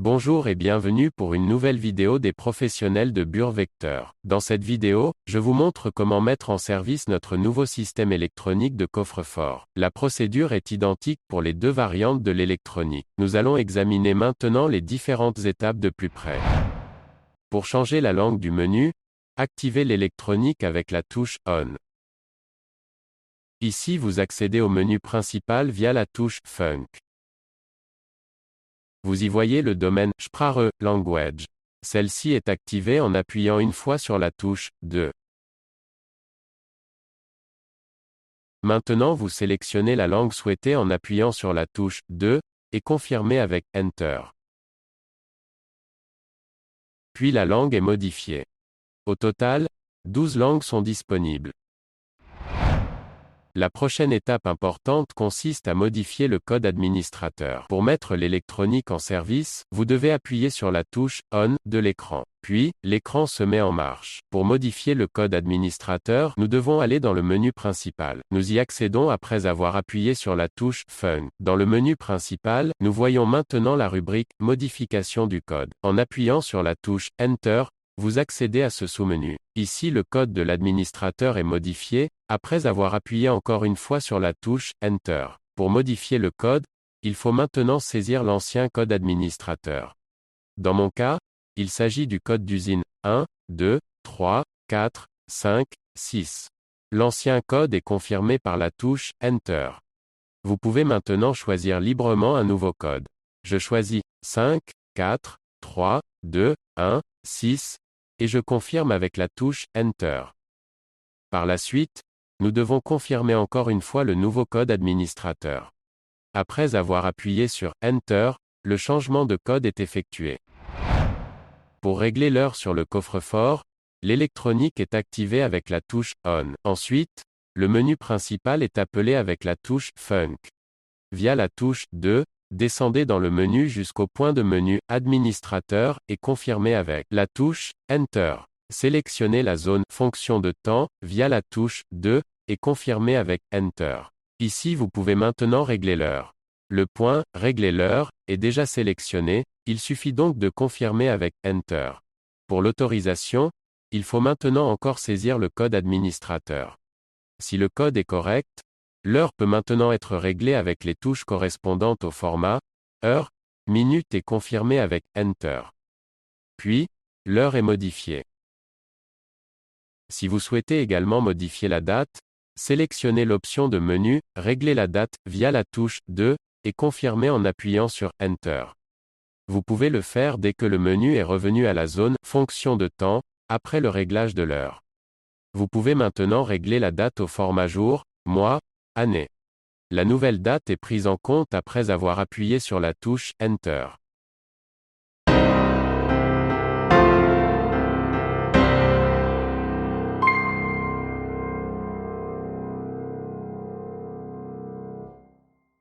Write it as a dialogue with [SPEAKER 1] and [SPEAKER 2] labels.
[SPEAKER 1] Bonjour et bienvenue pour une nouvelle vidéo des professionnels de Burvector. Dans cette vidéo, je vous montre comment mettre en service notre nouveau système électronique de coffre-fort. La procédure est identique pour les deux variantes de l'électronique. Nous allons examiner maintenant les différentes étapes de plus près. Pour changer la langue du menu, activez l'électronique avec la touche On. Ici vous accédez au menu principal via la touche Funk. Vous y voyez le domaine « Sprache, Language ». Celle-ci est activée en appuyant une fois sur la touche « 2 ». Maintenant vous sélectionnez la langue souhaitée en appuyant sur la touche « 2 » et confirmez avec « Enter ». Puis la langue est modifiée. Au total, 12 langues sont disponibles. La prochaine étape importante consiste à modifier le code administrateur. Pour mettre l'électronique en service, vous devez appuyer sur la touche « On » de l'écran. Puis, l'écran se met en marche. Pour modifier le code administrateur, nous devons aller dans le menu principal. Nous y accédons après avoir appuyé sur la touche « Fun ». Dans le menu principal, nous voyons maintenant la rubrique « Modification du code ». En appuyant sur la touche « Enter », vous accédez à ce sous-menu. Ici le code de l'administrateur est modifié, après avoir appuyé encore une fois sur la touche « Enter ». Pour modifier le code, il faut maintenant saisir l'ancien code administrateur. Dans mon cas, il s'agit du code d'usine 1, 2, 3, 4, 5, 6. L'ancien code est confirmé par la touche « Enter ». Vous pouvez maintenant choisir librement un nouveau code. Je choisis 5, 4, 3, 2, 1, 6, et je confirme avec la touche « Enter ». Par la suite, nous devons confirmer encore une fois le nouveau code administrateur. Après avoir appuyé sur « Enter », le changement de code est effectué. Pour régler l'heure sur le coffre-fort, l'électronique est activée avec la touche « On ». Ensuite, le menu principal est appelé avec la touche « Funk ». Via la touche « 2 », descendez dans le menu jusqu'au point de menu « Administrateur » et confirmez avec la touche « Enter ». Sélectionnez la zone « Fonction de temps » via la touche « 2 » et confirmez avec « Enter ». Ici vous pouvez maintenant régler l'heure. Le point « Régler l'heure » est déjà sélectionné, il suffit donc de confirmer avec « Enter ». Pour l'autorisation, il faut maintenant encore saisir le code administrateur. Si le code est correct, l'heure peut maintenant être réglée avec les touches correspondantes au format heure, minute et confirmée avec Enter. Puis, l'heure est modifiée. Si vous souhaitez également modifier la date, sélectionnez l'option de menu Régler la date via la touche 2 et confirmez en appuyant sur Enter. Vous pouvez le faire dès que le menu est revenu à la zone Fonction de temps, après le réglage de l'heure. Vous pouvez maintenant régler la date au format jour, mois, année. La nouvelle date est prise en compte après avoir appuyé sur la touche Enter.